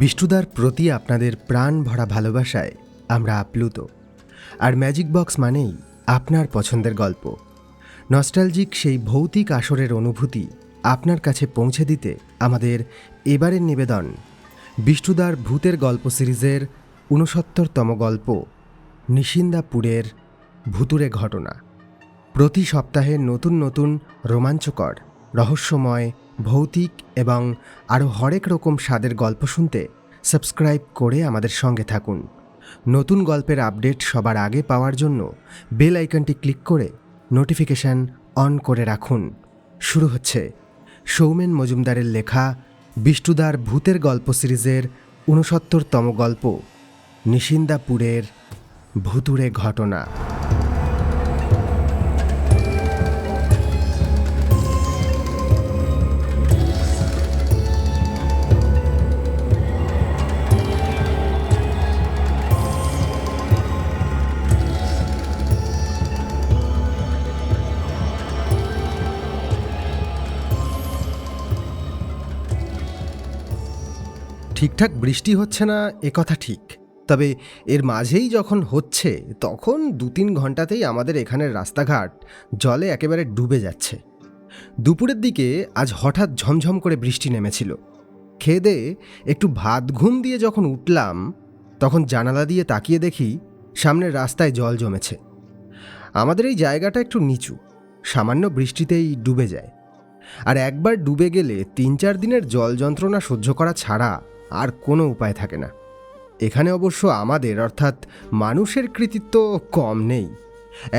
বিষ্ণুদার প্রতি আপনাদের প্রাণ ভরা ভালোবাসায় আমরা আপ্লুত। আর ম্যাজিক বক্স মানেই আপনার পছন্দের গল্প, নস্টালজিক সেই ভৌতিক আসরের অনুভূতি আপনার কাছে পৌঁছে দিতে আমাদের এবারের নিবেদন বিষ্ণুদার ভূতের গল্প সিরিজের ৬৯তম গল্প নিশিন্দাপুরের ভুতুড়ে ঘটনা। প্রতি সপ্তাহে নতুন নতুন রোমাঞ্চকর, রহস্যময়, ভৌতিক এবং আরও হরেক রকম স্বাদের গল্প শুনতে সাবস্ক্রাইব করে আমাদের সঙ্গে থাকুন। নতুন গল্পের আপডেট সবার আগে পাওয়ার জন্য বেল আইকনটি ক্লিক করে নোটিফিকেশান অন করে রাখুন। শুরু হচ্ছে সৌমেন মজুমদারের লেখা বিষ্ণুদার ভূতের গল্প সিরিজের ৬৯তম গল্প নিশিন্দাপুরের ভুতুড়ে ঘটনা। ঠিকঠাক বৃষ্টি হচ্ছে না এ কথা ঠিক, তবে এর মাঝেই যখন হচ্ছে তখন ২-৩ ঘন্টাতেই আমাদের এখানের রাস্তাঘাট জলে একেবারে ডুবে যাচ্ছে। দুপুরের দিকে আজ হঠাৎ ঝমঝম করে বৃষ্টি নেমেছিল। খেয়ে দেয়ে একটু ভাত ঘুম দিয়ে যখন উঠলাম তখন জানালা দিয়ে তাকিয়ে দেখি সামনের রাস্তায় জল জমেছে। আমাদের এই জায়গাটা একটু নিচু, সামান্য বৃষ্টিতেই ডুবে যায়। আর একবার ডুবে গেলে ৩-৪ দিনের জল যন্ত্রণা সহ্য করা ছাড়া আর কোনো উপায় থাকে না। এখানে অবশ্য আমাদের অর্থাৎ মানুষের কৃতিত্ব কম নেই।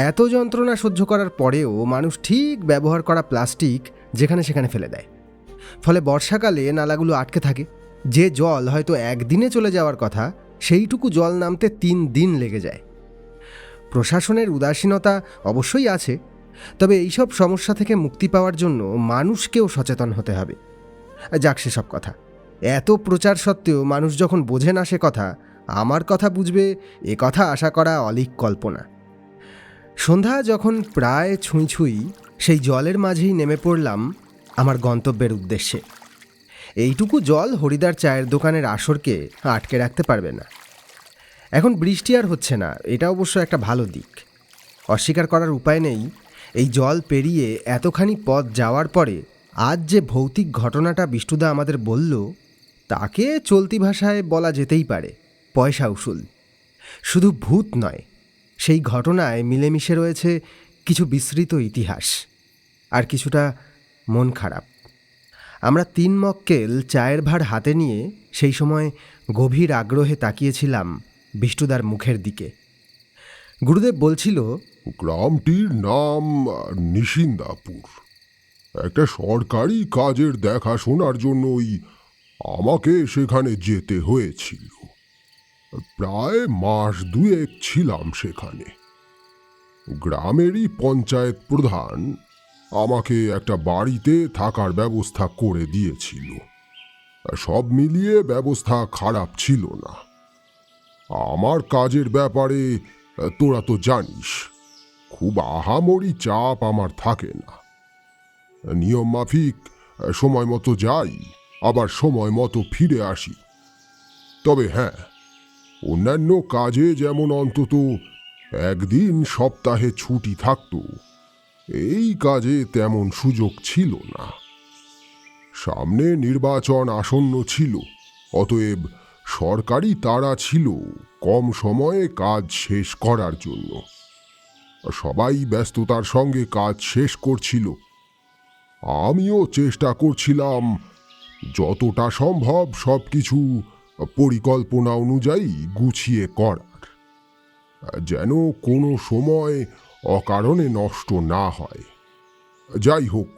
এত যন্ত্রণা সহ্য করার পরেও মানুষ ঠিক ব্যবহার করা প্লাস্টিক যেখানে সেখানে ফেলে দেয়। ফলে বর্ষাকালে নালাগুলো আটকে থাকে। যে জল হয়তো একদিনে চলে যাওয়ার কথা, সেইটুকু জল নামতে ৩ দিন লেগে যায়। প্রশাসনের উদাসীনতা অবশ্যই আছে, তবে এইসব সমস্যা থেকে মুক্তি পাওয়ার জন্য মানুষকেও সচেতন হতে হবে। যাক সেসব কথা, এত প্রচার সত্ত্বেও মানুষ যখন বোঝে না সে কথা, আমার কথা বুঝবে এ কথা আশা করা অলীক কল্পনা। সন্ধ্যা যখন প্রায় ছুঁই ছুঁই, সেই জলের মাঝেই নেমে পড়লাম আমার গন্তব্যের উদ্দেশ্যে। এইটুকু জল হরিদার চায়ের দোকানের আসরকে আটকে রাখতে পারবে না। এখন বৃষ্টি আর হচ্ছে না, এটা অবশ্য একটা ভালো দিক। অস্বীকার করার উপায় নেই, এই জল পেরিয়ে এতখানি পথ যাওয়ার পরে আজ যে ভৌতিক ঘটনাটা বিষ্ণুদা আমাদের বলল, তাকে চলতি ভাষায় বলা যেতেই পারে পয়সা উসুল। শুধু ভূত নয়, সেই ঘটনায় মিলেমিশে রয়েছে কিছু বিস্মৃত ইতিহাস আর কিছুটা মন খারাপ। আমরা ৩ মক্কেল চায়ের ভাঁড় হাতে নিয়ে সেই সময় গভীর আগ্রহে তাকিয়েছিলাম বিষ্ণুদার মুখের দিকে। গুরুদেব বলছিল, গ্রামটির নাম নিশিন্দাপুর। একটা সরকারি কাজের দেখাশোনার জন্যই আমাকে সেখানে যেতে হয়েছিল। প্রায় মাস ২ ছিলাম সেখানে। গ্রামেরই পঞ্চায়েত প্রধান আমাকে একটা বাড়িতে থাকার ব্যবস্থা করে দিয়েছিল। সব মিলিয়ে ব্যবস্থা খারাপ ছিল না। আমার কাজের ব্যাপারে তোরা তো জানিস, খুব আহামরি চাপ আমার থাকে না। নিয়ম মাফিক সময় মতো যাই, আবার সময় মতো ফিরে আসি। তবে হ্যাঁ, অন্যান্য কাজে যেমন অন্তত একদিন সপ্তাহে ছুটি থাকতো, এই কাজে তেমন সুযোগ ছিল না। সামনে নির্বাচন আসন্ন ছিল, অতএব সরকারি তাড়া ছিল কম সময়ে কাজ শেষ করার জন্য। সবাই ব্যস্ততার সঙ্গে কাজ শেষ করছিল। আমিও চেষ্টা করছিলাম যতটা সম্ভব সবকিছু পরিকল্পনা অনুযায়ী গুছিয়ে করার, যেন কোনো সময় অকারণে নষ্ট না হয়। যাই হোক,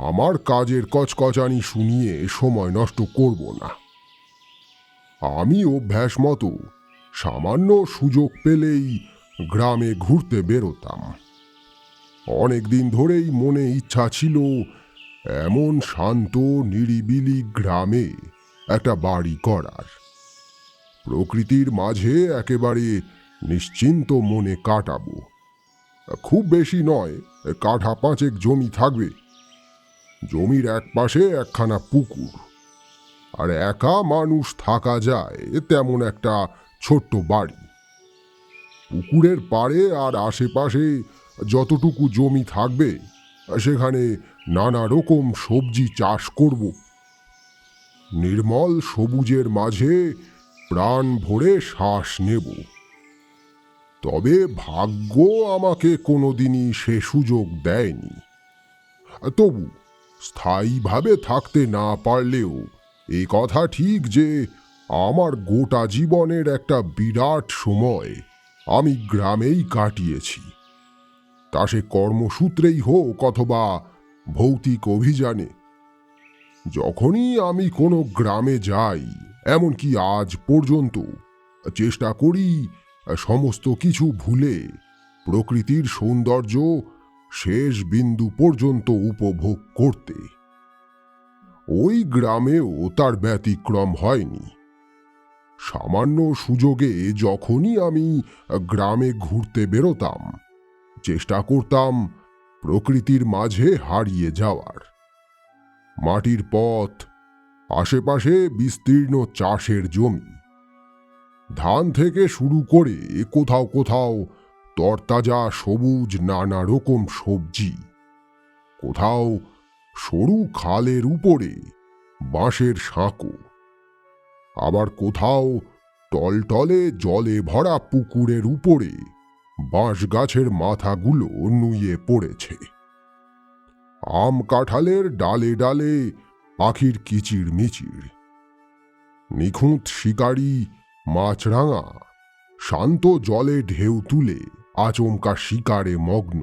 আমার কাজের কচকচানি শুনিয়ে সময় নষ্ট করব না। আমি অভ্যাস মতো সামান্য সুযোগ পেলেই গ্রামে ঘুরতে বেরোতাম। অনেক দিন ধরেই মনে ইচ্ছা ছিল এমন শান্ত নিরিবিলি গ্রামে একটা বাড়ি করার, প্রকৃতির মাঝে একেবারে নিশ্চিন্ত মনে কাটাবো। খুব বেশি নয়, কাঠা ৫ জমি থাকবে। জমির এক পাশে একখানা পুকুর, আর একা মানুষ থাকা যায় তেমন একটা ছোট্ট বাড়ি। পুকুরের পাড়ে আর আশেপাশে যতটুকু জমি থাকবে সেখানে নানা রকম সবজি চাষ করব। নির্মল সবুজের মাঝে প্রাণ ভরে শ্বাস নেব। তবে ভাগ্য আমাকে কোনোদিনই সে সুযোগ দেয়নি। তবু স্থায়ীভাবে থাকতে না পারলেও এ কথা ঠিক যে আমার গোটা জীবনের একটা বিরাট সময় আমি গ্রামেই কাটিয়েছি। তা সে কর্মসূত্রেই হোক অথবা ভৌতিক অভিযানে। যখনই আমি কোনো গ্রামে যাই, এমনকি আজ পর্যন্ত চেষ্টা করি সমস্ত কিছু ভুলে প্রকৃতির সৌন্দর্য শেষ বিন্দু পর্যন্ত উপভোগ করতে। ওই গ্রামেও তার ব্যতিক্রম হয়নি। সামান্য সুযোগে যখনই আমি গ্রামে ঘুরতে বেরোতাম, চেষ্টা করতাম প্রকৃতির মাঝে হারিয়ে যাওয়ার। মাটির পথ, আশেপাশে বিস্তীর্ণ চাষের জমি, ধান থেকে শুরু করে কোথাও কোথাও তরতাজা সবুজ নানা রকম সবজি, কোথাও সরু খালের উপরে বাঁশের সাঁকো, আবার কোথাও টলটলে জলে ভরা পুকুরের উপরে বাঁশ গাছের মাথাগুলো নুয়ে পড়েছে। আম কাঁঠালের ডালে ডালে পাখির কিচির মিচির, নিখুঁত শিকারি মাছরাঙা শান্ত জলে ঢেউ তুলে আচমকা শিকারে মগ্ন।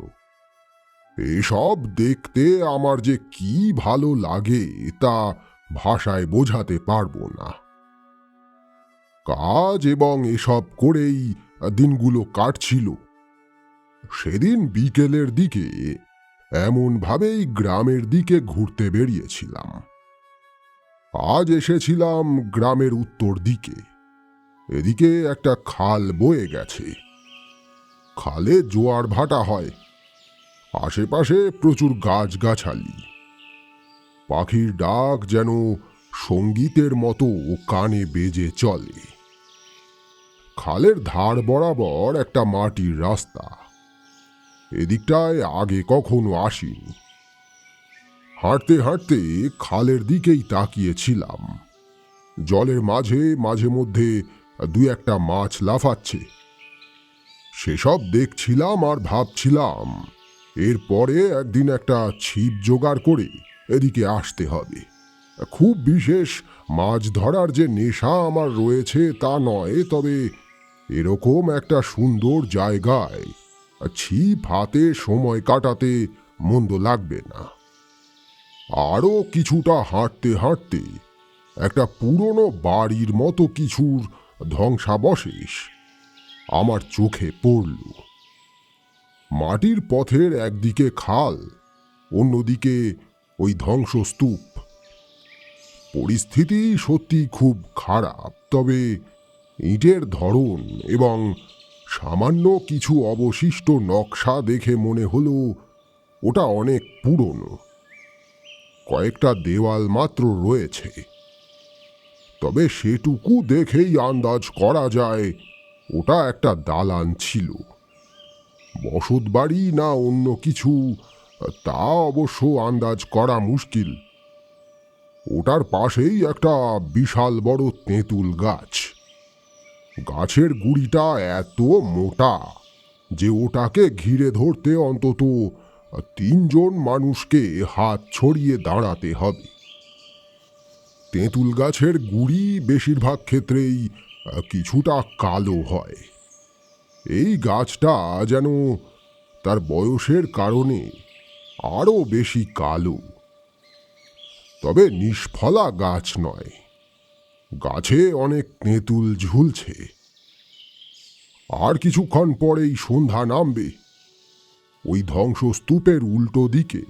এসব দেখতে আমার যে কি ভালো লাগে তা ভাষায় বোঝাতে পারবো না। কাজ এবং এসব করেই দিনগুলো কাটছিল। সেদিন বিকেলের দিকে এমনভাবেই গ্রামের দিকে ঘুরতে বেরিয়েছিলাম। আজ এসেছিলাম গ্রামের উত্তর দিকে। এদিকে একটা খাল বয়ে গেছে। খালে জোয়ার ভাটা হয়। আশেপাশে প্রচুর গাছগাছালি। পাখির ডাক যেন সঙ্গীতের মতো কানে বেজে চলে। খালের ধার বরাবর একটা মাটির রাস্তা। এদিকটায় আগে কখনো আসিনি। হাঁটতে হাঁটতে খালের দিকেই তাকিয়েছিলাম। জলের মাঝে মাঝে মধ্যে দু একটা মাছ লাফাচ্ছে। সেসব দেখছিলাম আর ভাবছিলাম এরপরে একদিন একটা ছিপ জোগাড় করে এদিকে আসতে হবে। খুব বিশেষ মাছ ধরার যে নেশা আমার রয়েছে তা নয়, তবে এরকম একটা সুন্দর জায়গায় ছিপ হাতে সময় কাটাতে মন্দ লাগবে না। আরও কিছুটা হাঁটতে হাঁটতে একটা পুরনো বাড়ির মতো কিছুর ধ্বংসাবশেষ আমার চোখে পড়ল। মাটির পথের একদিকে খাল, অন্যদিকে ওই ধ্বংসস্তূপ। পরিস্থিতি সত্যি খুব খারাপ, তবে ইটের ধরন এবং সামান্য কিছু অবশিষ্ট নকশা দেখে মনে হলো ওটা অনেক পুরনো। কয়েকটা দেওয়াল মাত্র রয়েছে, তবে সেটুকু দেখেই আন্দাজ করা যায় ওটা একটা দালান ছিল। বসত বাড়ি না অন্য কিছু তা অবশ্য আন্দাজ করা মুশকিল। ওটার পাশেই একটা বিশাল বড় তেঁতুল গাছ। গাছের গুড়িটা এত মোটা যে ওটাকে ঘিরে ধরতে অন্তত 3 জন মানুষকে হাত ছড়িয়ে দাঁড়াতে হবে। তেঁতুল গাছের গুড়ি বেশিরভাগ ক্ষেত্রেই কিছুটা কালো হয়। এই গাছটা যেন তার বয়সের কারণে আরো বেশি কালো। তবে নিষ্ফলা গাছ নয়, গাছে অনেক তেঁতুল ঝুলছে। আর কিছুক্ষণ পরেই সন্ধ্যা নামবে। ওই ধ্বংসস্তূপের উল্টো দিকে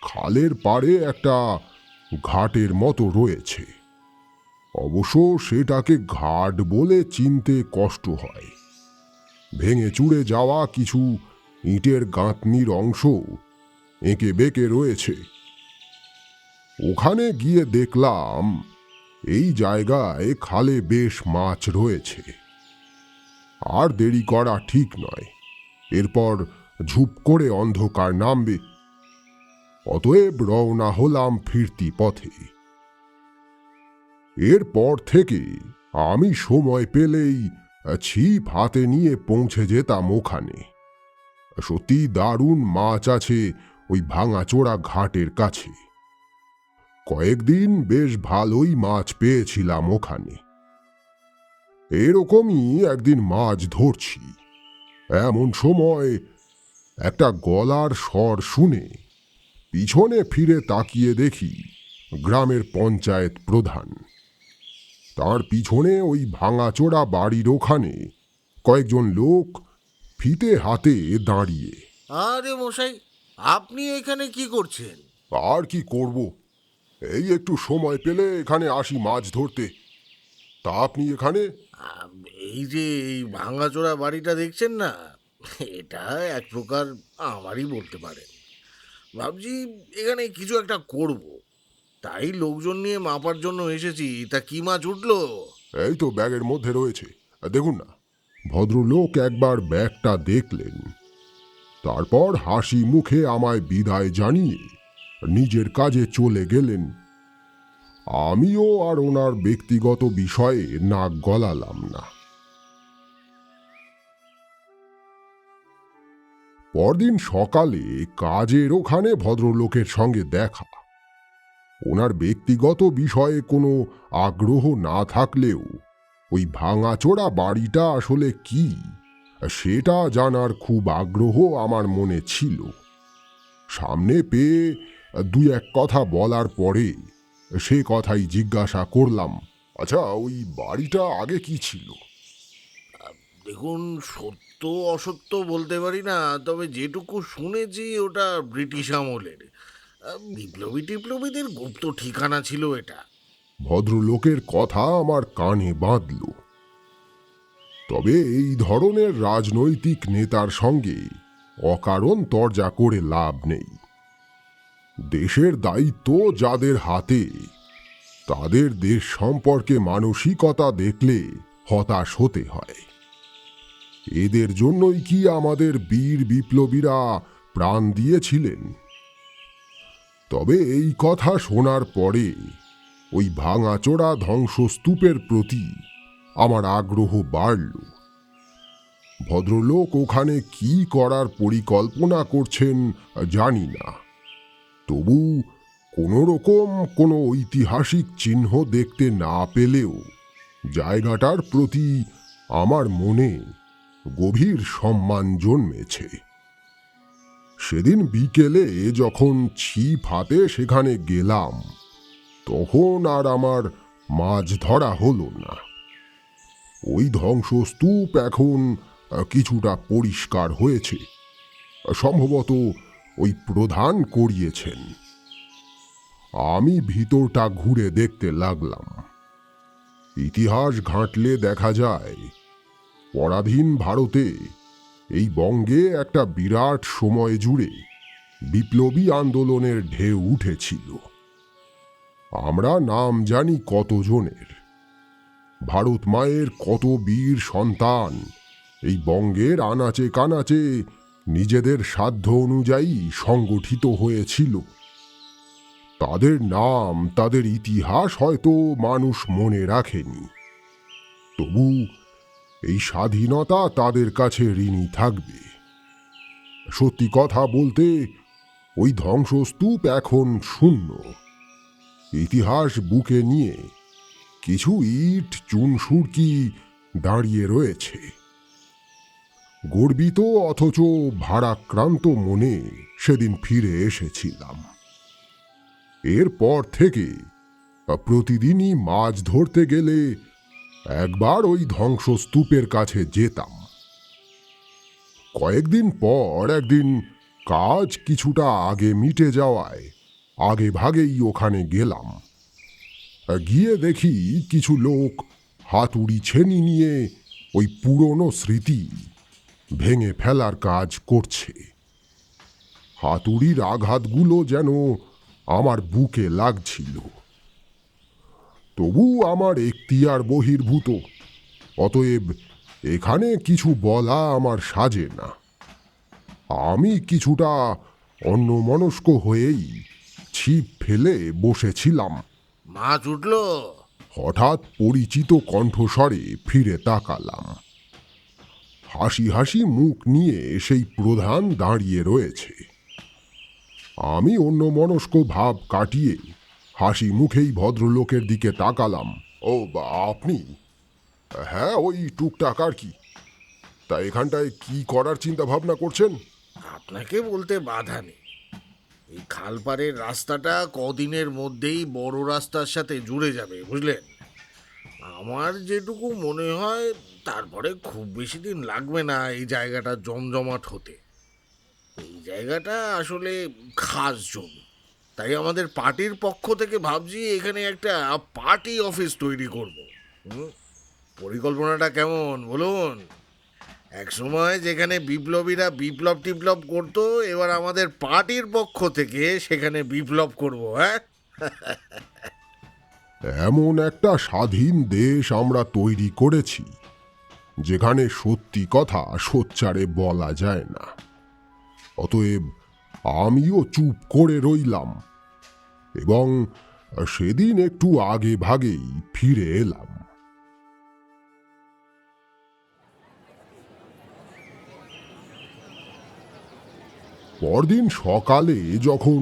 খালের পাড়ে একটা ঘাটের মতো রয়েছে। অবশ্য সেটাকে ঘাট বলে চিনতে কষ্ট হয়। ভেঙে চুরে যাওয়া কিছু ইটের গাঁথনির অংশ এঁকে বেঁকে রয়েছে। ওখানে গিয়ে দেখলাম এই জায়গায় খালে বেশ মাছ রয়েছে। আর দেরি করা ঠিক নয়, এরপর ঝুপ করে অন্ধকার নামবে। অতএব রওনা হলাম ফিরতি পথে। এরপর থেকে আমি সময় পেলেই ছিপ হাতে নিয়ে পৌঁছে যেতাম ওখানে। সত্যি দারুণ মাছ আছে ওই ভাঙাচোরা ঘাটের কাছে। কয়েকদিন বেশ ভালোই মাছ পেয়েছিলাম ওখানে। এরকমই একদিন মাছ ধরছি, এমন সময় একটা গলার স্বর শুনে পিছনে ফিরে তাকিয়ে দেখি গ্রামের পঞ্চায়েত প্রধান। তার পিছনে ওই ভাঙাচোরা বাড়ির ওখানে কয়েকজন লোক ফিতে হাতে দাঁড়িয়ে। আরে মশাই, আপনি এখানে কি করছেন? আর কি করব, এই একটু সময় পেলে এখানে আসি মাছ ধরতে। তা আপনি এখানে? আম, এই যে এই ভাঙাচোরা বাড়িটা দেখছেন না, এটা এক প্রকার আমারই বলতে পারেন। ভাবছি এখানে কিছু একটা করব, তাই লোকজন নিয়ে মাপার জন্য এসেছি। তা কি মাছ উঠলো? এই তো ব্যাগের মধ্যে রয়েছে, দেখুন না। ভদ্রলোক একবার ব্যাগটা দেখলেন, তারপর হাসি মুখে আমায় বিদায় জানিয়ে নিজের কাজে চলে গেলেন। আমিও আর ওনার ব্যক্তিগত বিষয়ে নাক গলালাম না। পরদিন সকালে কাজের ওখানে ভদ্রলোকের সঙ্গে দেখা। ওনার ব্যক্তিগত বিষয়ে কোনো আগ্রহ না থাকলেও ওই ভাঙাচোরা বাড়িটা আসলে কি সেটা জানার খুব আগ্রহ আমার মনে ছিল। সামনে পেয়ে দুই এক কথা বলার পরে সে কথাই জিজ্ঞাসা করলাম, আচ্ছা ওই বাড়িটা আগে কি ছিল? দেখুন, সত্য অসত্য বলতে পারি না, তবে যেটুকু শুনেছি ওটা ব্রিটিশ আমলের। বিপ্লবী টিপ্লবীদের গুপ্ত ঠিকানা ছিল এটা। ভদ্রলোকের কথা আমার কানে বাঁধল। তবে এই ধরনের রাজনৈতিক নেতার সঙ্গে অকারণ তর্জা করে লাভ নেই। দেশের দায়িত্ব যাদের হাতে, তাদের দেশ সম্পর্কে মানসিকতা দেখলে হতাশ হতে হয়। এদের জন্যই কি আমাদের বীর বিপ্লবীরা প্রাণ দিয়েছিলেন? তবে এই কথা শোনার পরে ওই ভাঙাচোরা ধ্বংসস্তূপের প্রতি আমার আগ্রহ বাড়ল। ভদ্রলোক ওখানে কি করার পরিকল্পনা করছেন জানি না, তবু কোনো রকম কোনো ঐতিহাসিক চিহ্ন দেখতে না পেলেও জায়গাটার প্রতি আমার মনে গভীর সম্মান জন্মেছে। সেদিন বিকেলে যখন ছিপ হাতে সেখানে গেলাম, তখন আর আমার মাছ ধরা হলো না। ওই ধ্বংসস্তূপ এখন কিছুটা পরিষ্কার হয়েছে, সম্ভবত ওই প্রধান করিয়েছেন। আমি ভিতরটা ঘুরে দেখতে লাগলাম। ইতিহাস ঘাঁটলে দেখা যায় পরাধীন ভারতে, এই বঙ্গে একটা বিরাট সময় জুড়ে বিপ্লবী আন্দোলনের ঢেউ উঠেছিল। আমরা নাম জানি কতজনের। ভারত মায়ের কত বীর সন্তান এই বঙ্গের আনাচে কানাচে নিজেদের সাধ্য অনুযায়ী সংগঠিত হয়েছিল। তাদের নাম, তাদের ইতিহাস হয়তো মানুষ মনে রাখেনি, তবু এই স্বাধীনতা তাদের কাছে ঋণী থাকবে। সত্যি কথা বলতে ওই ধ্বংসস্তূপ এখন শূন্য। ইতিহাস বুকে নিয়ে কিছু ইট চুনসুরকি দাঁড়িয়ে রয়েছে। গর্বিত অথচ ভারাক্রান্ত মনে সেদিন ফিরে এসেছিলাম। এরপর থেকে প্রতিদিনই মাছ ধরতে গেলে একবার ওই ধ্বংসস্তূপের কাছে যেতাম। কয়েকদিন পর একদিন কাজ কিছুটা আগে মিটে যাওয়ায় আগে ভাগেই ওখানে গেলাম। গিয়ে দেখি কিছু লোক হাতুড়ি ছেনি নিয়ে ওই পুরনো স্মৃতি ভেঙে ফেলার কাজ করছে। হাতুড়ির আঘাতগুলো যেন আমার বুকে লাগছিল। তবু আমার এখতিয়ার বহির্ভূত, অতএব এখানে কিছু বলা আমার সাজে না। আমি কিছুটা অন্যমনস্ক হয়েই ছিপ ফেলে বসেছিলাম। মাছ উঠলো? হঠাৎ পরিচিত কণ্ঠস্বরে ফিরে তাকালাম। হাসি হাসি মুখ নিয়ে সেই প্রধান দাঁড়িয়ে রয়েছে। আমি অন্যমনস্ক ভাব কাটিয়ে হাসি মুখেই ভদ্রলোকের দিকে তাকালাম। ও বা আপনি? হ্যাঁ, ওই টুকটাক আর কি। তা এখানটায় কি করার চিন্তা ভাবনা করছেন? আপনাকে বলতে বাধা নেই। এই খালপাড়ের রাস্তাটা কদিনের মধ্যেই বড় রাস্তার সাথে জুড়ে যাবে, বুঝলেন? আমার যেটুকু মনে হয় তারপরে খুব বেশি দিন লাগবে না এই জায়গাটা জমজমাট হতে। এই জায়গাটা আসলে খাস জমি, তাই আমাদের পার্টির পক্ষ থেকে ভাবছি এখানে একটা পার্টি অফিস তৈরি করব। পরিকল্পনাটা কেমন বলুন? এক সময় যেখানে বিপ্লবীরা বিপ্লব টিপ্লব করতো, এবার আমাদের পার্টির পক্ষ থেকে সেখানে বিপ্লব করব। হ্যাঁ, এমন একটা স্বাধীন দেশ আমরা তৈরি করেছি যেখানে সত্যি কথা সোচ্চারে বলা যায় না। অতএব আমিও চুপ করে রইলাম এবং সেদিন একটু আগে ভাগেই ফিরে এলাম। পরদিন সকালে যখন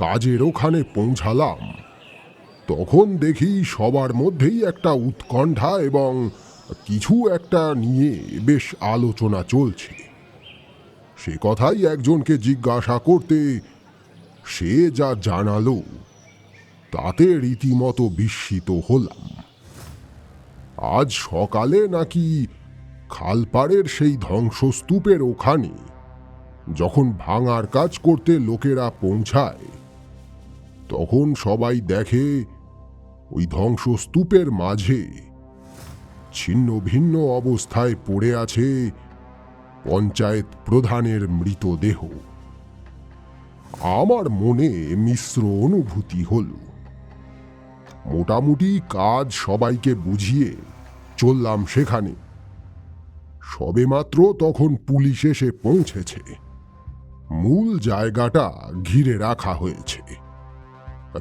কাজের ওখানে পৌঁছালাম, তখন দেখি সবার মধ্যেই একটা উৎকণ্ঠা এবং কিছু একটা নিয়ে বেশ আলোচনা চলছে। সে কথাই একজনকে জিজ্ঞাসা করতে সে যা জানালো তাতে রীতিমতো বিস্মিত হলাম। আজ সকালে নাকি খালপাড়ের সেই ধ্বংসস্তূপের ওখানে যখন ভাঙার কাজ করতে লোকেরা পৌঁছায়, তখন সবাই দেখে ওই ধ্বংসস্তূপের মাঝে ছিন্ন ভিন্ন অবস্থায় পড়ে আছে পঞ্চায়েত প্রধানের মৃতদেহ। আমার মনে মিশ্র অনুভূতি হল। মোটামুটি কাজ সবাইকে বুঝিয়ে চললাম সেখানে। সবেমাত্র তখন পুলিশ এসে পৌঁছেছে। মূল জায়গাটা ঘিরে রাখা হয়েছে,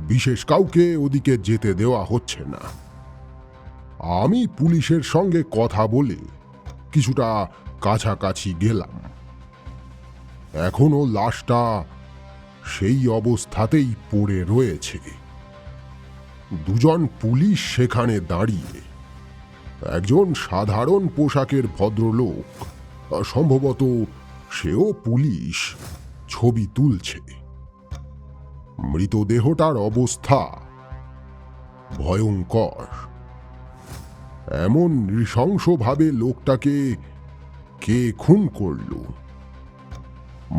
বিশেষ কাউকে ওদিকে যেতে দেওয়া হচ্ছে না। আমি পুলিশের সঙ্গে কথা বলে কিছুটা কাছাকাছি গেলাম। এখনো লাশটা সেই অবস্থাতেই পড়ে রয়েছে। দুজন পুলিশ সেখানে দাঁড়িয়ে, একজন সাধারণ পোশাকের ভদ্রলোক, সম্ভবত সেও পুলিশ, ছবি তুলছে। মৃতদেহটার অবস্থা ভয়ঙ্কর। এমন নৃশংসভাবে লোকটাকে কে খুন করল?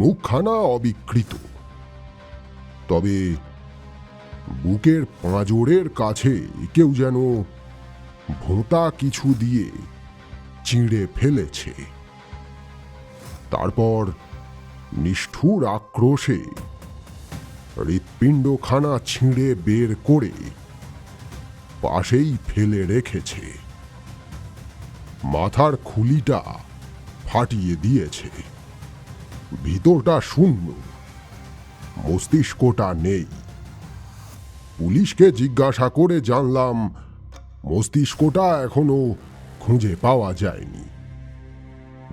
মুখখানা অবিকৃত, তবে বুকের পাঁজরের কাছে কেউ যেন ভোঁতা কিছু দিয়ে চিঁড়ে ফেলেছে। তারপর নিষ্ঠুর আক্রোশে হৃৎপিণ্ডখানা ছিঁড়ে বের করে পাশেই ফেলে রেখেছে। মাথার খুলিটা ফাটিয়ে দিয়েছে। ভিতরটা শূন্য, মস্তিষ্কটা নেই। পুলিশকে জিজ্ঞাসা করে জানলাম মস্তিষ্কটা এখনো খুঁজে পাওয়া যায়নি।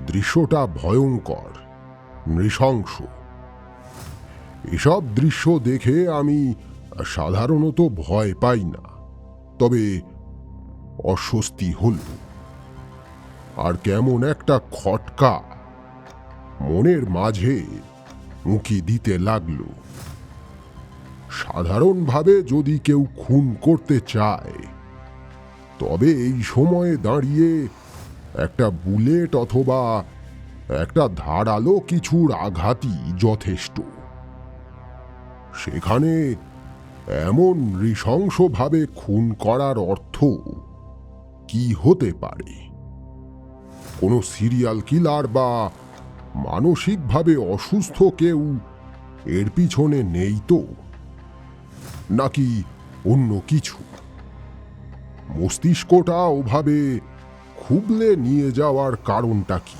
দৃশ্যটা ভয়ঙ্কর, নৃশংস। এসব দৃশ্য দেখে আমি সাধারণত ভয় পাই না, তবে অস্বস্তি হল। আর কেমন একটা খটকা মনের মাঝে উঁকি দিতে লাগল। সাধারণভাবে যদি কেউ খুন করতে চায়, তবে এই সময়ে দাঁড়িয়ে একটা বুলেট অথবা একটা ধারালো কিছুর আঘাতই যথেষ্ট। সেখানে এমন নৃশংসভাবে খুন করার অর্থ কি হতে পারে? কোনো সিরিয়াল কিলার বা মানসিকভাবে অসুস্থ কেউ এর পিছনে নেই তো? নাকি অন্য কিছু? মস্তিষ্কটা ওভাবে খুবলে নিয়ে যাওয়ার কারণটা কি?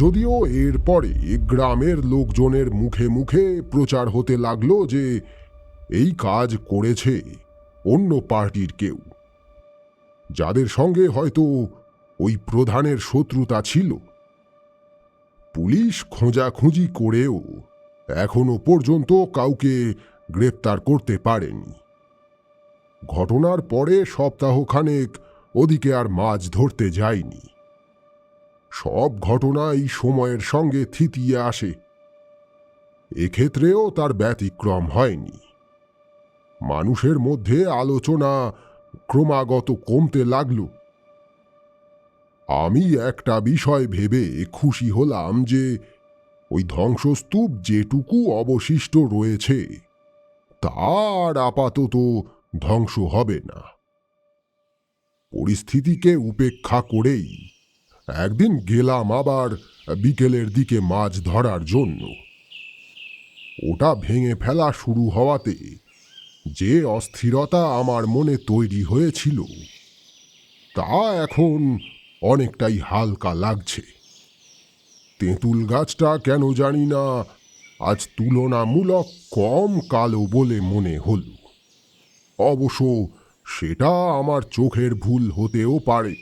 যদিও এরপরে গ্রামের লোকজনের মুখে মুখে প্রচার হতে লাগলো যে এই কাজ করেছে অন্য পার্টির কেউ, যাদের সঙ্গে হয়তো ওই প্রধানের শত্রুতা ছিল। পুলিশ খোঁজাখুঁজি করেও এখনো পর্যন্ত কাউকে গ্রেপ্তার করতে পারেনি। ঘটনার পরে সপ্তাহখানেক ওদিকে আর মাছ ধরতে যায়নি। সব ঘটনাই সময়ের সঙ্গে থিতিয়ে আসে, এক্ষেত্রেও তার ব্যতিক্রম হয়নি। মানুষের মধ্যে আলোচনা ক্রমাগত কমতে লাগল। আমি একটা বিষয় ভেবে খুশি হলাম যে ওই ধ্বংসস্তূপ যেটুকু অবশিষ্ট রয়েছে তার আপাতত ধ্বংস হবে না। পরিস্থিতিকে উপেক্ষা করেই একদিন গেলাম আবার বিকেলের দিকে মাছ ধরার জন্য। ওটা ভেঙে ফেলা শুরু হওয়াতে যে অস্থিরতা আমার মনে তৈরি হয়েছিল তা এখন অনেকটাই হালকা লাগছে। তেঁতুল গাছটা কেন জানি না আজ তুলনামূলক কম কালো বলে মনে হল। অবশ্য সেটা আমার চোখের ভুল হতেও পারে।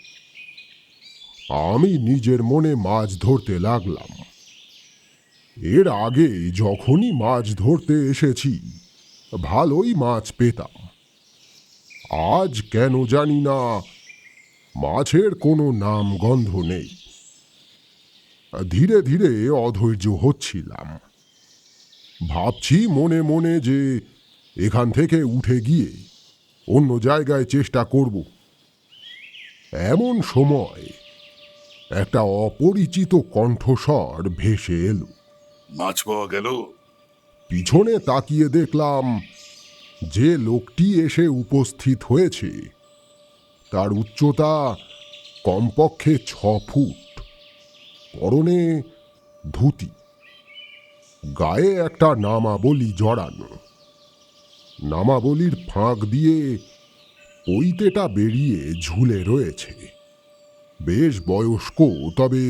আমি নিজের মনে মাছ ধরতে লাগলাম। এর আগে যখনই মাছ ধরতে এসেছি ভালোই মাছ পেতাম। আজ কেন জানি না মাছের কোনো নাম গন্ধ নেই। ধীরে ধীরে অধৈর্য হচ্ছিলাম। ভাবছি মনে মনে যে এখান থেকে উঠে গিয়ে অন্য জায়গায় চেষ্টা করব। এমন সময় একটা অপরিচিত কণ্ঠস্বর ভেসে এলো। মাছ পাওয়া গেল? পিছনে তাকিয়ে দেখলাম যে লোকটি এসে উপস্থিত হয়েছে তার উচ্চতা কমপক্ষে 6 ফুট, পরনে ধুতি, গায়ে একটা নামাবলি জড়ানো। নামাবলির ফাঁক দিয়ে পৈতেটা বেরিয়ে ঝুলে রয়েছে। বেশ বয়স্ক, তবে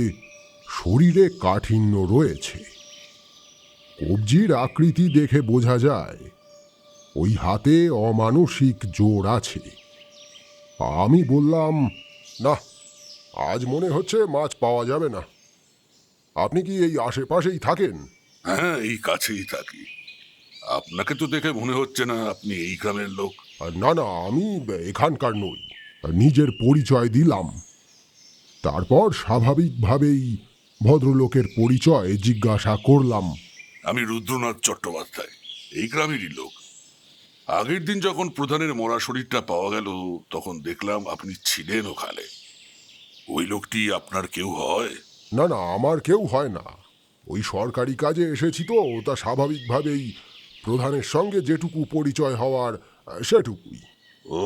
শরীরে কাঠিন্য রয়েছে। কবজির আকৃতি দেখে বোঝা যায় ওই হাতে অমানসিক জোর আছে। আমি বললাম, না, আজ মনে হচ্ছে মাছ পাওয়া যাবে না। আপনি কি এই আশেপাশেই থাকেন? হ্যাঁ, এই কাছেই থাকি। আপনাকে তো দেখে মনে হচ্ছে না আপনি এই গ্রামের লোক। না না, আমি এখানকার নই। নিজের পরিচয় দিলাম। তারপর স্বাভাবিকভাবেই ভদ্রলোকের পরিচয় জিজ্ঞাসা করলাম। আমি রুদ্রনাথ চট্টোপাধ্যায়, এই গ্রামেরই লোক। আগের দিন যখন প্রধানের মরা শরীরটা পাওয়া গেল তখন দেখলাম আপনি ছিলেন ওখানে। ওই লোকটি আপনার কেউ হয়? না না, আমার কেউ হয় না। ওই সরকারি কাজে এসেছি তো, তা স্বাভাবিকভাবেই প্রধানের সঙ্গে যেটুকু পরিচয় হওয়ার সেটুকুই। ও,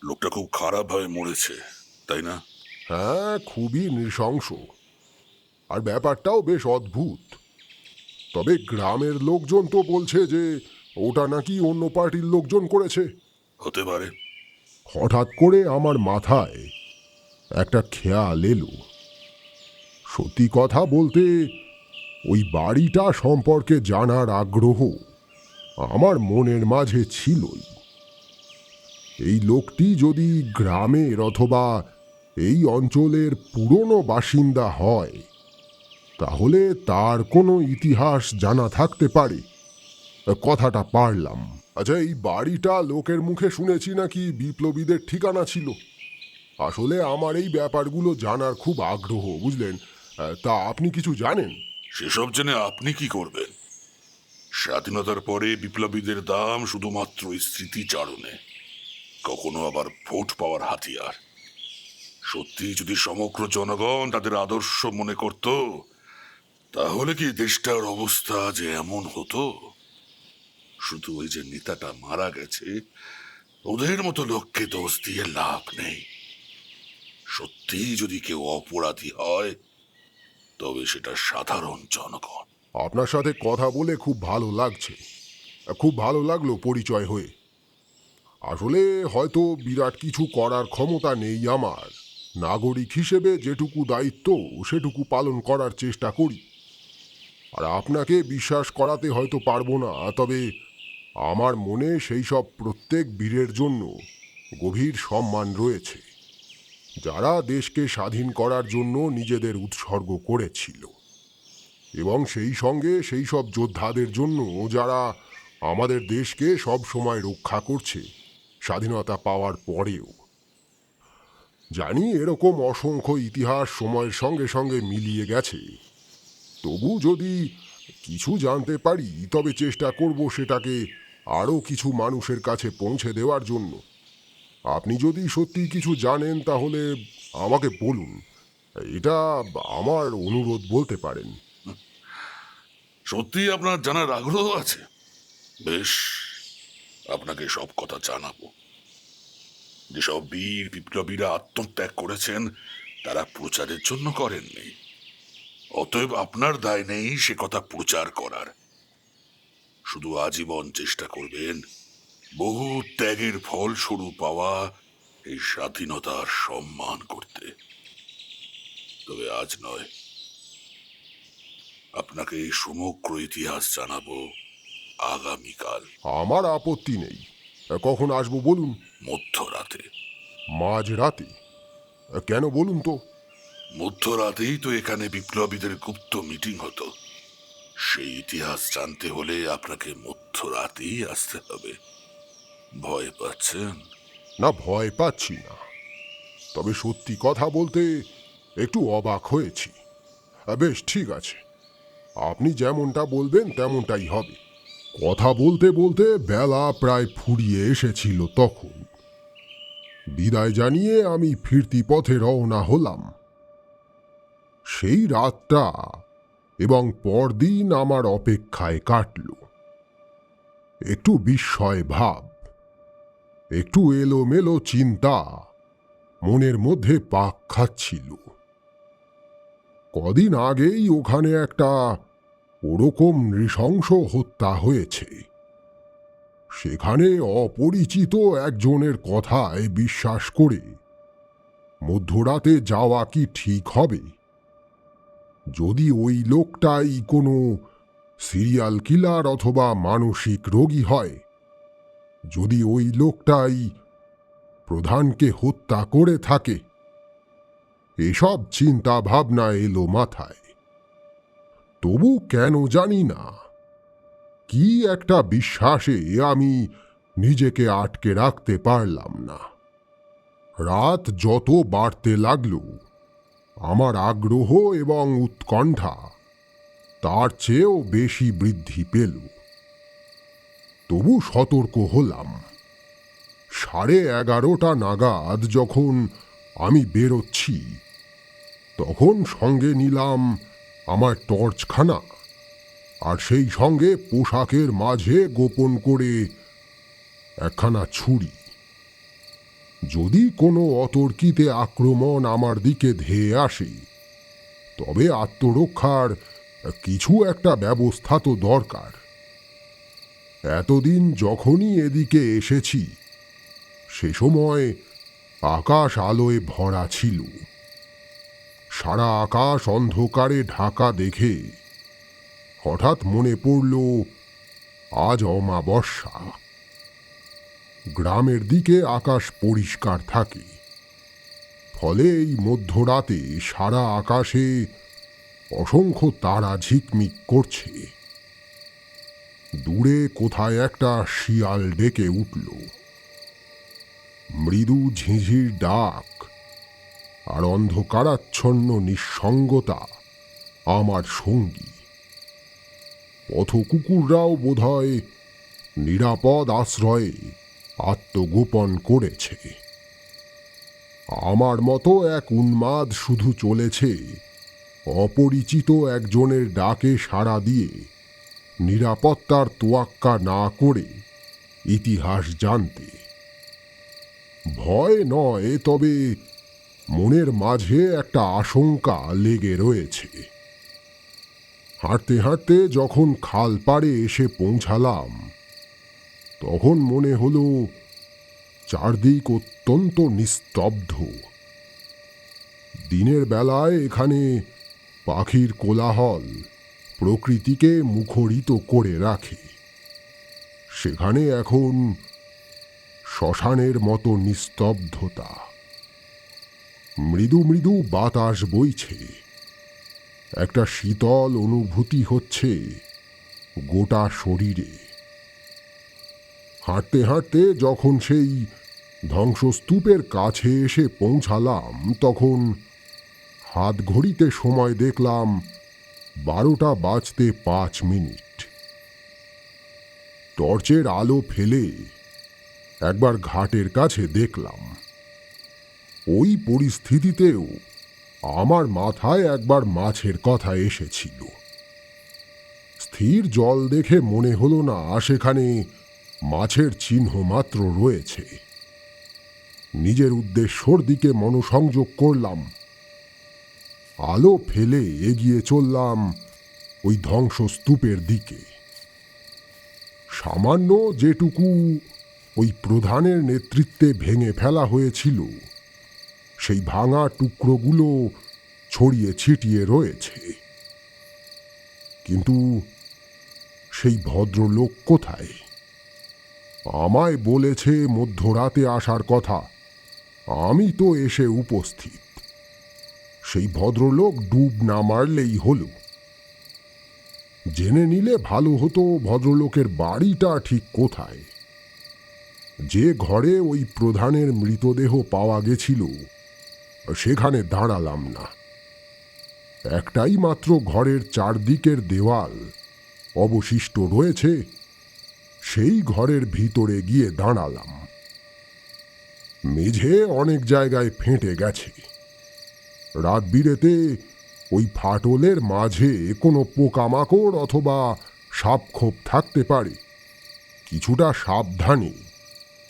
লোকটা খুব খারাপভাবে মরেছে, তাই না? হ্যাঁ, খুবই নৃশংস। আর ব্যাপারটাও বেশ অদ্ভুত। তবে গ্রামের লোকজন তো বলছে যে ওটা নাকি অন্য পার্টির লোকজন করেছে। হতে পারে। হঠাৎ করে আমার মাথায় একটা খেয়াল এলো। সত্যি কথা বলতে ওই বাড়িটা সম্পর্কে জানার আগ্রহ আমার মনের মাঝে ছিলই। এই লোকটি যদি গ্রামের অথবা এই অঞ্চলের পুরনো বাসিন্দা হয় তাহলে তার কোনো ইতিহাস জানা থাকতে পারে। কথাটা পারলাম। আচ্ছা, এই বাড়িটা লোকের মুখে শুনেছি নাকি বিপ্লবীদের ঠিকানা ছিল। আসলে আমার এই ব্যাপারগুলো জানার খুব আগ্রহ, বুঝলেন। তা আপনি কিছু জানেন? সেসব জেনে আপনি কি করবেন? স্বাধীনতার পরে বিপ্লবীদের দাম শুধুমাত্র স্মৃতিচারণে, কখনো আবার ভোট পাওয়ার হাতিয়ার। সত্যি যদি সমগ্র জনগণ তাদের আদর্শ মনে করত তাহলে কি দেশটার অবস্থা যে এমন হতো? শুধু ওই যে নেতাটা মারা গেছে, ওদের মতো লোককে দোষ দিয়ে লাভ নেই। সত্যি যদি কেউ অপরাধী হয় তবে সেটা সাধারণ জনগণ। আপনার সাথে কথা বলে খুব ভালো লাগছে। খুব ভালো লাগলো পরিচয় হয়ে। আসলে হয়তো বিরাট কিছু করার ক্ষমতা নেই আমার। নাগরিক হিসেবে যেটুকু দায়িত্ব সেটুকু পালন করার চেষ্টা করি। আর আপনাকে বিশ্বাস করাতে হয়তো পারবো না, তবে আমার মনে সেই সব প্রত্যেক বীরের জন্য গভীর সম্মান রয়েছে, যারা দেশকে স্বাধীন করার জন্য নিজেদের উৎসর্গ করেছিল, এবং সেই সঙ্গে সেই সব যোদ্ধাদের জন্য যারা আমাদের দেশকে সব সময় রক্ষা করছে স্বাধীনতা পাওয়ার পরেও। জানি এরকম অসংখ্য ইতিহাস সময়ের সঙ্গে সঙ্গে মিলিয়ে গেছে, তবু যদি কিছু জানতে পারি তবে চেষ্টা করব সেটাকে আরও কিছু মানুষের কাছে পৌঁছে দেওয়ার জন্য। আপনি যদি সত্যি কিছু জানেন তাহলে আমাকে বলুন, এটা আমার অনুরোধ বলতে পারেন। সত্যি আপনার জানার আগ্রহ আছে? বেশ, আপনাকে সব কথা জানাবো। যেসব বীর বিপ্লবীরা আত্মত্যাগ করেছেন তারা প্রচারের জন্য করেননি, অতএব আপনার দায় নেই সে কথা প্রচার করার। শুধু আজীবন চেষ্টা করবেন বহু ত্যাগের ফলস্বরূপ পাওয়া এই স্বাধীনতার সম্মান করতে। তবে আজ নয়, আপনাকে এই সমগ্র ইতিহাস জানাবো আগামীকাল আমার আপত্তি নেই। কখন আসবো বলুন? মধ্যরাতে। মাঝরাতে? কেন বলুন তো? মধ্যরাতেই তো এখানে বিপ্লবীদের গুপ্ত মিটিং হতো। সেই ইতিহাস জানতে হলে আপনাকে মধ্যরাতেই আসতে হবে। ভয় পাচ্ছেন? না, ভয় পাচ্ছি না, তবে সত্যি কথা বলতে একটু অবাক হয়েছি। বেশ, ঠিক আছে, আপনি যেমনটা বলবেন তেমনটাই হবে। কথা বলতে বলতে বেলা প্রায় ফুরিয়ে এসেছিল তখন। বিদায় জানিয়ে আমি ফিরতি পথে রওনা হলাম। সেই রাতটা এবং পরদিন আমার অপেক্ষায় কাটল। একটু বিস্ময় ভাব, একটু এলোমেলো চিন্তা মনের মধ্যে পাক খাচ্ছিল। কদিন আগেই ওখানে একটা ওরকম নৃশংস হত্যা হয়েছে। সেখানে অপরিচিত একজনের কথায় বিশ্বাস করে মধ্যরাতে যাওয়া কি ঠিক হবে? যদি ওই লোকটাই কোনো সিরিয়াল কিলার অথবা মানসিক রোগী হয়, যদি ওই লোকটাই প্রধানকে হত্যা করে থাকে, এসব চিন্তা ভাবনা এলো মাথায়। তবু কেন জানি না কি একটা বিশ্বাসে আমি নিজেকে আটকে রাখতে পারলাম না। রাত যত বাড়তে লাগল, আমার আগ্রহ এবং উৎকণ্ঠা তার চেয়েও বেশি বৃদ্ধি পেল। তবু সতর্ক হলাম। 11:30 নাগাদ যখন আমি বেরোচ্ছি, তখন সঙ্গে নিলাম আমার টর্চখানা, আর সেই সঙ্গে পোশাকের মাঝে গোপন করে একখানা ছুরি। যদি কোনো অতর্কিতে আক্রমণ আমার দিকে ধেয়ে আসে, তবে আত্মরক্ষার কিছু একটা ব্যবস্থা তো দরকার। এতদিন যখনই এদিকে এসেছি, সে সময় আকাশ আলোয় ভরা ছিল। সারা আকাশ অন্ধকারে ঢাকা দেখে হঠাৎ মনে পড়ল আজ অমাবস্যা। গ্রামের দিকে আকাশ পরিষ্কার থাকে, ফলে এই মধ্যরাতে সারা আকাশে অসংখ্য তারা ঝিকমিক করছে। দূরে কোথায় একটা শিয়াল ডেকে উঠল। মৃদু ঝিঝির ডাক আর অন্ধকারাচ্ছন্ন নিঃসঙ্গতা আমার সঙ্গী। পথকুকুররাও বোধহয় নিরাপদ আশ্রয়ে আত্মগোপন করেছে। আমার মতো এক উন্মাদ শুধু চলেছে অপরিচিত একজনের ডাকে সাড়া দিয়ে, নিরাপত্তার তোয়াক্কা না করে ইতিহাস জানতে। ভয় নয়, তবে মনের মাঝে একটা আশঙ্কা লেগে রয়েছে। হাঁটতে হাঁটতে যখন খাল পাড়ে এসে পৌঁছালাম, তখন মনে হলো চারদিক অত্যন্ত নিস্তব্ধ। দিনের বেলায় এখানে পাখির কোলাহল প্রকৃতিকে মুখরিত করে রাখে, সেখানে এখন শ্মশানের মতো নিস্তব্ধতা। মৃদু মৃদু বাতাস বইছে, একটা শীতল অনুভূতি হচ্ছে গোটা শরীরে। হাঁটতে হাঁটতে যখন সেই ধ্বংসস্তূপের কাছে এসে পৌঁছালাম, তখন হাত ঘড়িতে সময় দেখলাম 12টা বাজতে 5 মিনিট। টর্চের আলো ফেলে একবার ঘাটের কাছে দেখলাম। ওই পরিস্থিতিতেও আমার মাথায় একবার মাছের কথা এসেছিল। স্থির জল দেখে মনে হলো না সেখানে মাছের চিহ্ন মাত্র রয়েছে। নিজের উদ্দেশ্যর দিকে মনোসংযোগ করলাম, আলো ফেলে এগিয়ে চললাম ওই ধ্বংসস্তূপের দিকে। সামান্য যেটুকু ওই প্রধানের নেতৃত্বে ভেঙে ফেলা হয়েছিল, সেই ভাঙা টুকরোগুলো ছড়িয়ে ছিটিয়ে রয়েছে। কিন্তু সেই ভদ্রলোক কোথায়? আমায় বলেছে মধ্যরাতে আসার কথা, আমি তো এসে উপস্থিত। সেই ভদ্রলোক ডুব না মারলেই হলো। জেনে নিলে ভালো হতো ভদ্রলোকের বাড়িটা ঠিক কোথায়। যে ঘরে ওই প্রধানের মৃতদেহ পাওয়া গেছিল সেখানে দাঁড়ালাম না। একটাই মাত্র ঘরের চারদিকের দেওয়াল অবশিষ্ট রয়েছে, সেই ঘরের ভিতরে গিয়ে দাঁড়ালাম। মেঝে অনেক জায়গায় ফেটে গেছে। রাত বিরেতে ওই ফাটলের মাঝে কোনো পোকামাকড় অথবা সাপখোপ থাকতে পারে। কিছুটা সাবধানে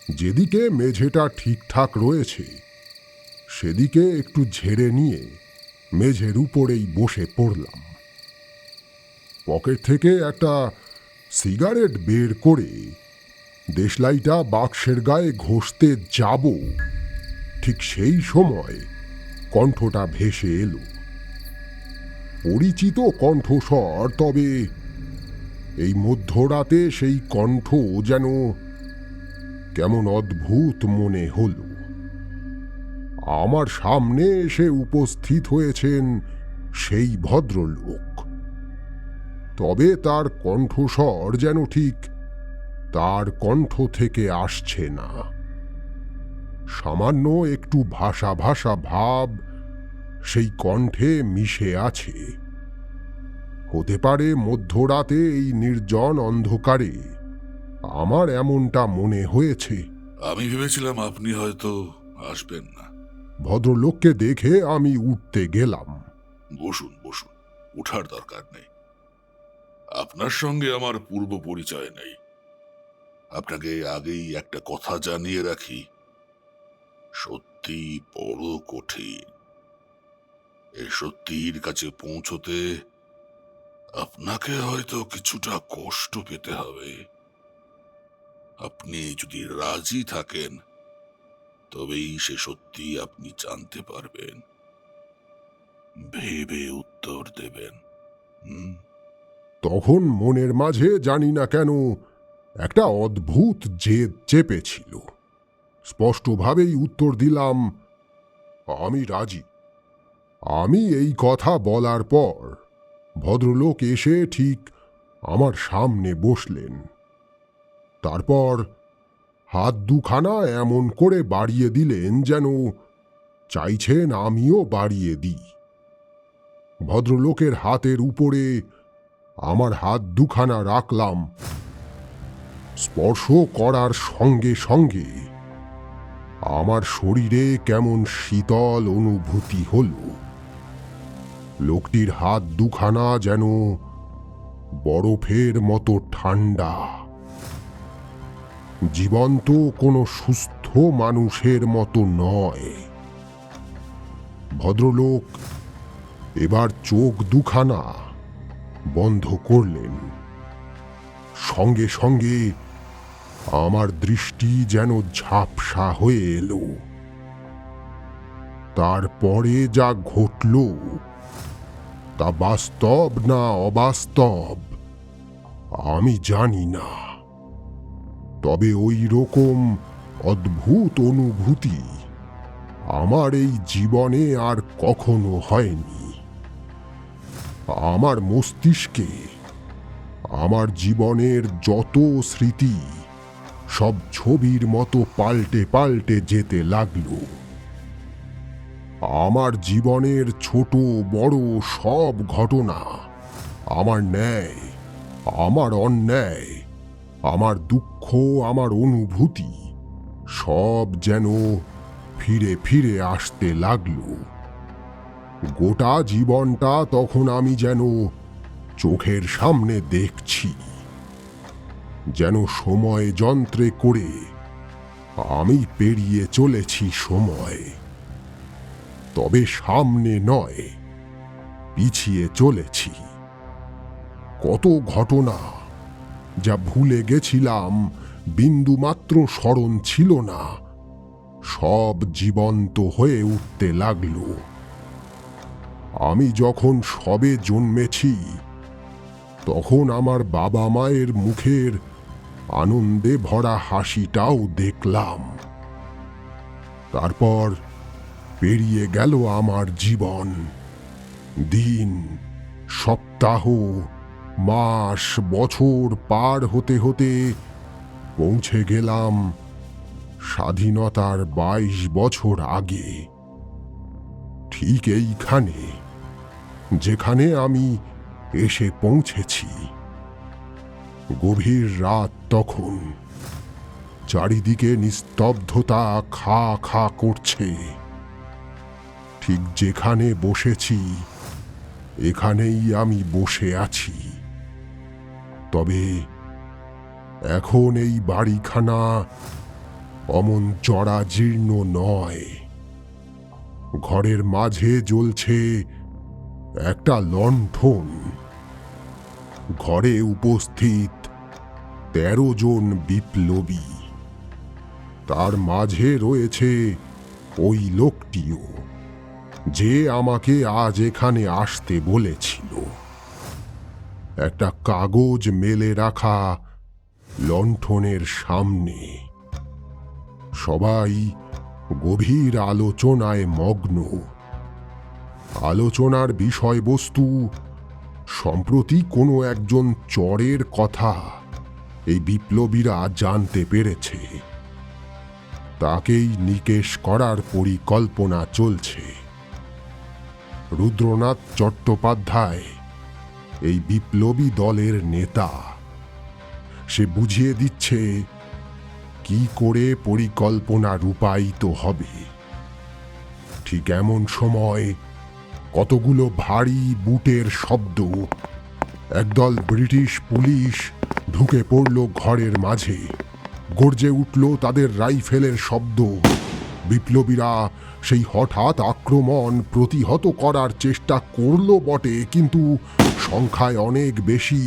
যেদিকে মেঝেটা ঠিকঠাক রয়েছে সেদিকে একটু ঝেড়ে নিয়ে মেঝের উপরেই বসে পড়লাম। পকেট থেকে একটা সিগারেট বের করে দেশলাইটা বাক্সের গায়ে ঘষতে যাব, ঠিক সেই সময় কণ্ঠটা ভেসে এলো। পরিচিত কণ্ঠস্বর, তবে এই মধ্যরাতে সেই কণ্ঠ যেন কেমন অদ্ভুত মনে হলো। আমার সামনে এসে উপস্থিত হয়েছেন সেই ভদ্রলোক, তবে তার কণ্ঠস্বর যেন ঠিক তার কণ্ঠ থেকে আসছে না। সামান্য একটু ভাষা ভাষা ভাব সেই কণ্ঠে মিশে আছে। হতে পারে মধ্যরাতে এই নির্জন অন্ধকারে আমার এমনটা মনে হয়েছে। আমি ভেবেছিলাম আপনি হয়তো আসবেন না। ভদ্রলোককে দেখে আমি উঠতে গেলাম। বসুন বসুন, উঠার দরকার নেই। আপনার সঙ্গে আমার পূর্ব পরিচয় নেই। আপনাকে আগেই একটা কথা জানিয়ে রাখি, সত্যি বড় কঠিন। এই সত্যির কাছে পৌঁছতে আপনাকে হয়তো কিছুটা কষ্ট পেতে হবে। আপনি যদি রাজি থাকেন তবেই সে সত্যি আপনি জানতে পারবেন। ভেবে উত্তর দেবেন। তখন মনের মাঝে জানি না কেন একটা অদ্ভুত জেদ চেপেছিল। স্পষ্টভাবেই উত্তর দিলাম, আমি রাজি। আমি এই কথা বলার পর ভদ্রলোক এসে ঠিক আমার সামনে বসলেন। তারপর হাত দুখানা এমন করে বাড়িয়ে দিলেন যেন চাইছেন আমিও বাড়িয়ে দিই। ভদ্রলোকের হাতের উপরে আমার হাত দুখানা রাখলাম। স্পর্শ করার সঙ্গে সঙ্গে আমার শরীরে কেমন শীতল অনুভূতি হল। লোকটির হাত দুখানা যেন বরফের মতো ঠান্ডা, জীবন্ত কোনো সুস্থ মানুষের মতো নয়। ভদ্রলোক এবার চোখ দুখানা বন্ধ করলেন। সঙ্গে সঙ্গে আমার দৃষ্টি যেন ঝাপসা হয়ে এলো। তারপরে যা ঘটল তা বাস্তব না অবাস্তব আমি জানি না, তবে ওই রকম অদ্ভুত অনুভূতি আমার এই জীবনে আর কখনো হয়নি। আমার মস্তিষ্কে আমার জীবনের যত স্মৃতি সব ছবির মতো পাল্টে পাল্টে যেতে লাগলো। আমার জীবনের ছোট বড় সব ঘটনা, আমার ন্যায়, আমার অন্যায়, আমার দুঃখ, আমার অনুভূতি সব যেন ফিরে ফিরে আসতে লাগলো। গোটা জীবনটা তখন আমি যেন চোখের সামনে দেখছি, যেন সময় যন্ত্রে করে আমি পেরিয়ে চলেছি সময়, তবে সামনে নয়, পিছিয়ে চলেছি। কত ঘটনা যা ভুলে গেছিলাম, বিন্দুমাত্র স্মরণ ছিল না, সব জীবন্ত হয়ে উঠতে লাগলো। আমি যখন সবে জন্মেছি তখন আমার বাবা মায়ের মুখের আনন্দে ভরা হাসিটাও দেখলাম। তারপর পেরিয়ে গেল আমার জীবন, দিন, সপ্তাহ, মাস, বছর পার হতে হতে পৌঁছে গেলাম স্বাধীনতার 22 বছর আগে, ঠিক এইখানে যেখানে আমি এসে পৌঁছেছি। গভীর রাত তখন, চারিদিকে নিস্তব্ধতা খা খা করছে। ঠিক যেখানে বসেছি এখানেই আমি বসে আছি, তবে এখন এই বাড়িখানা অমন জরাজীর্ণ নয়। ঘরের মাঝে জ্বলছে একটা লণ্ঠন। ঘরে উপস্থিত 13 জন বিপ্লবী, তার মাঝে রয়েছে ওই লোকটিও যে আমাকে আজ এখানে আসতে বলেছিল। একটা কাগজ মেলে রাখা লণ্ঠনের সামনে সবাই গভীর আলোচনায় মগ্ন। আলোচনার বিষয়বস্তু সম্প্রতি কোনো একজন চোরের কথা এই বিপ্লবীরা জানতে পেরেছে, তাকেই নিকেশ করার পরিকল্পনা চলছে। রুদ্রনাথ চট্টোপাধ্যায় এই বিপ্লবী দলের নেতা, সে বুঝিয়ে দিচ্ছে কি করে পরিকল্পনা রূপায়িত হবে। ঠিক এমন সময় কতগুলো ভারী বুটের শব্দ, একদল ব্রিটিশ পুলিশ ঢুকে পড়ল ঘরের মাঝে। গর্জে উঠল তাদের রাইফেলের শব্দ। বিপ্লবীরা সেই হঠাৎ আক্রমণ প্রতিহত করার চেষ্টা করল বটে, কিন্তু সংখ্যায় অনেক বেশি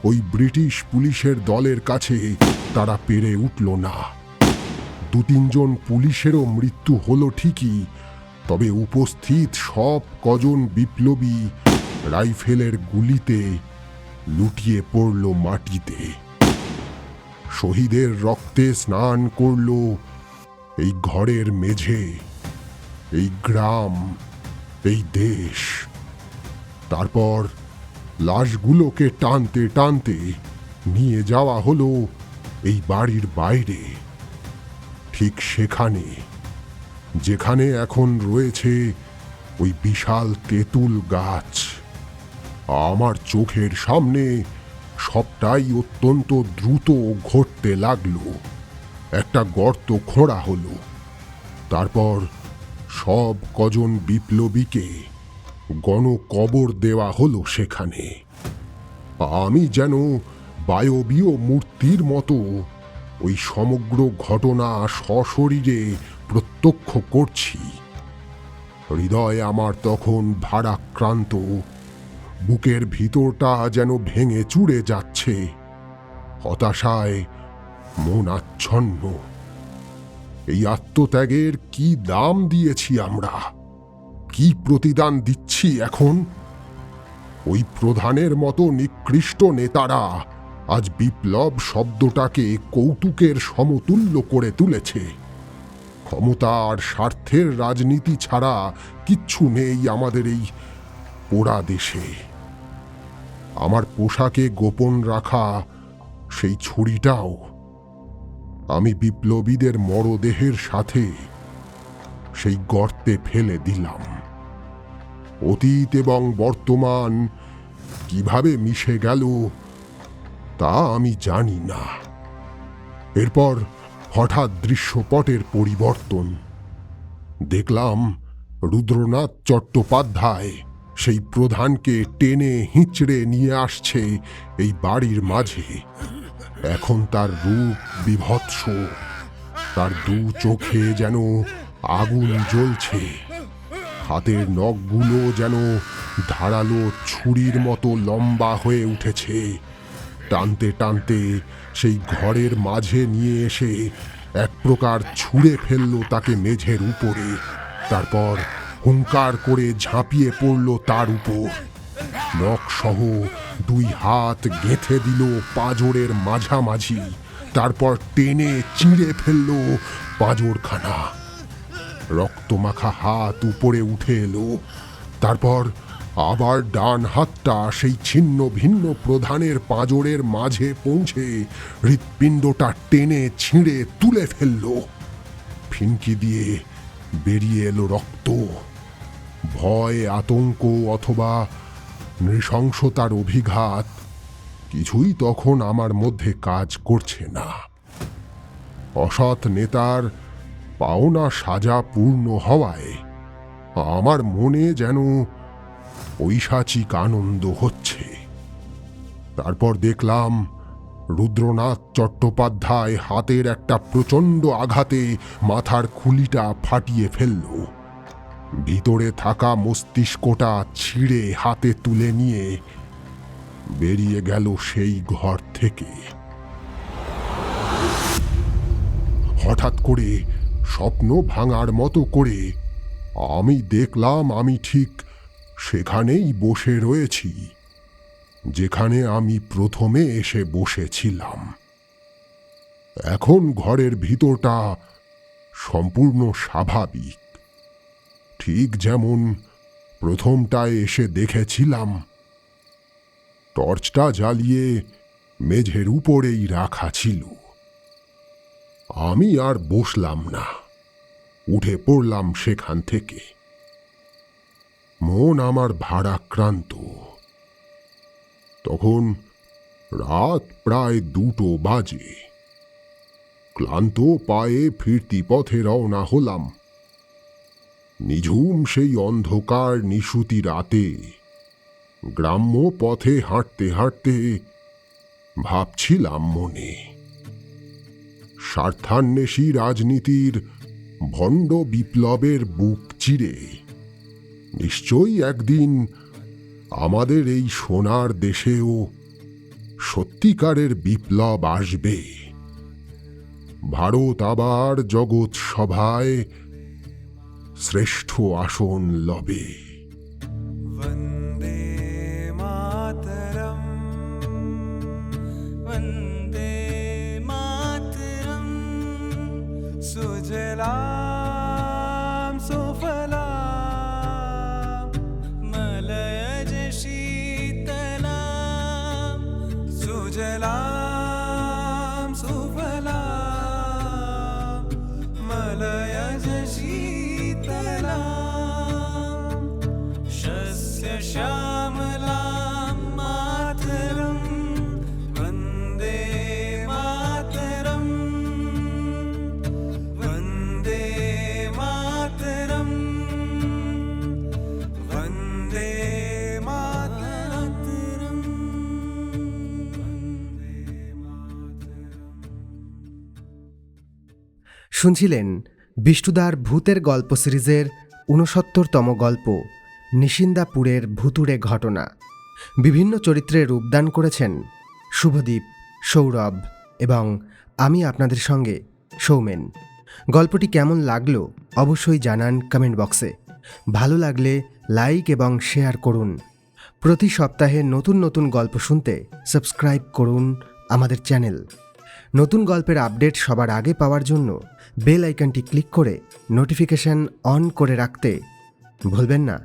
ওই ব্রিটিশ পুলিশের দলের কাছে তারা পেরে উঠল না। 2-3 জন পুলিশেরও মৃত্যু হলো ঠিকই, তবে উপস্থিত সব কজন বিপ্লবী রাইফেলের গুলিতে লুটিয়ে পড়ল মাটিতে। শহীদের রক্তে স্নান করল এই ঘরের মেঝে, এই গ্রাম, এই দেশ। তারপর লাশগুলোকে টানতে টানতে নিয়ে যাওয়া হলো এই বাড়ির বাইরে, ঠিক সেখানে যেখানে এখন রয়েছে ওই বিশাল তেঁতুল গাছ। আমার চোখের সামনে সবটাই অত্যন্ত দ্রুত ঘটতে লাগলো। একটা গর্ত খোঁড়া হলো, তারপর সব কজন বিপ্লবীকে গণকবর দেওয়া হলো সেখানে। আমি যেন বায়বীয় মূর্তির মতো ওই সমগ্র ঘটনা সশরীরে প্রত্যক্ষ করছি। হৃদয় আমার তখন ভারাক্রান্ত, বুকের ভিতরটা যেন ভেঙে চুরে যাচ্ছে। হতাশায় মন আচ্ছন্ন। এই আত্মত্যাগের কি দাম দিয়েছি আমরা, কি প্রতিদান দিচ্ছি এখন? ওই প্রধানের মতো নিকৃষ্ট নেতারা আজ বিপ্লব শব্দটাকে কৌতুকের সমতুল্য করে তুলেছে। ক্ষমতা আর স্বার্থের রাজনীতি ছাড়া কিচ্ছু নেই আমাদের এই পোড়া দেশে। আমার পোশাকে গোপন রাখা সেই ছুরিটাও আমি বিপ্লবীদের মরদেহের সাথে সেই গর্তে ফেলে দিলাম। অতীত এবং বর্তমান কিভাবে মিশে গেল তা আমি জানি না। এরপর হঠাৎ দৃশ্যপটের পরিবর্তন। দেখলাম রুদ্রনাথ চট্টোপাধ্যায় সেই প্রধানকে টেনে হিঁচড়ে নিয়ে আসছে এই বাড়ির মাঝে। এখন তার রূপ বিভৎস, তার দু চোখে যেন আগুন জ্বলছে, হাতের নখগুলো যেন ধারালো ছুরির মতো লম্বা হয়ে উঠেছে। টানতে টানতে সেই ঘরের মাঝে নিয়ে এসে এক প্রকার ছুঁড়ে ফেলল তাকে মেঝের উপরে। তারপর হুঙ্কার করে ঝাঁপিয়ে পড়ল তার উপর। নখসহ দুই হাত গেঁথে দিল পাঁজরের মাঝামাঝি। তারপর টেনে চিঁড়ে ফেলল পাঁজরখানা। রক্তমাখা হাত উপরে উঠে এলো। তারপর আবার ডান হাতটা সেই ছিন্ন ভিন্ন প্রধানের পাঁজরের মাঝে পৌঁছে হৃৎপিণ্ডটা টেনে ছিঁড়ে তুলে ফেলল। ফিনকি দিয়ে বেরিয়ে এলো রক্ত। ভয়, আতঙ্ক অথবা নৃশংসতার অভিঘাত কিছুই তখন আমার মধ্যে কাজ করছে না। অসৎ নেতার পাওনা সাজা পূর্ণ হওয়ায় আমার মনে যেন ঐশাচিক আনন্দ হচ্ছে। তারপর দেখলাম রুদ্রনাথ চট্টোপাধ্যায় হাতের একটা প্রচণ্ড আঘাতে মাথার খুলিটা ফাটিয়ে ফেলল। ভিতরে থাকা মস্তিষ্কটা ছিঁড়ে হাতে তুলে নিয়ে বেরিয়ে গেল সেই ঘর থেকে। হঠাৎ করে স্বপ্ন ভাঙার মতো করে আমি দেখলাম আমি ঠিক সেখানেই বসে রয়েছি, যেখানে আমি প্রথমে এসে বসেছিলাম। এখন ঘরের ভিতরটা সম্পূর্ণ স্বাভাবিক, ঠিক যেমন প্রথমটায় এসে দেখেছিলাম। টর্চটা জ্বালিয়ে মেঝের উপরেই রাখা ছিল। আমি আর বসলাম না, উঠে পড়লাম সেখান থেকে। মন আমার ভারাক্রান্ত। তখন রাত প্রায় 2টো বাজে। ক্লান্ত পায়ে ফিরতি পথে রওনা হলাম। নিঝুম সেই অন্ধকার নিশুতি রাতে গ্রাম্য পথে হাঁটতে হাঁটতে ভাবছিলাম মনে, স্বার্থান্বেষী রাজনীতির ভণ্ড বিপ্লবের বুক চিরে নিশ্চয়ই একদিন আমাদের এই সোনার দেশেও সত্যিকারের বিপ্লব আসবে। ভারত আবার জগৎ সভায় শ্রেষ্ঠ আসন লবে। वन्दे मातरम् वन्दे मातरम् सुजलां सुफलां मलयज शीतलां सुजलां सुफलां मलयज शीतलां श्यामलां मातरं वन्दे मातरं वन्दे मातरं वन्दे मातरं वन्दे मातरम्। শুনছিলেন বিষ্ণুদার ভূতের গল্প সিরিজের 69তম গল্প নিশিন্দাপুরের ভুতুড়ে ঘটনা। বিভিন্ন চরিত্রে রূপদান করেছেন শুভদীপ, সৌরভ এবং আমি আপনাদের সঙ্গে সৌমেন। গল্পটি কেমন লাগলো অবশ্যই জানান কমেন্ট বক্সে। ভালো লাগলে লাইক এবং শেয়ার করুন। প্রতি সপ্তাহে নতুন নতুন গল্প শুনতে সাবস্ক্রাইব করুন আমাদের চ্যানেল। নতুন গল্পের আপডেট সবার আগে পাওয়ার জন্য বেল আইকনটি ক্লিক করে নোটিফিকেশন অন করে রাখতে ভুলবেন না।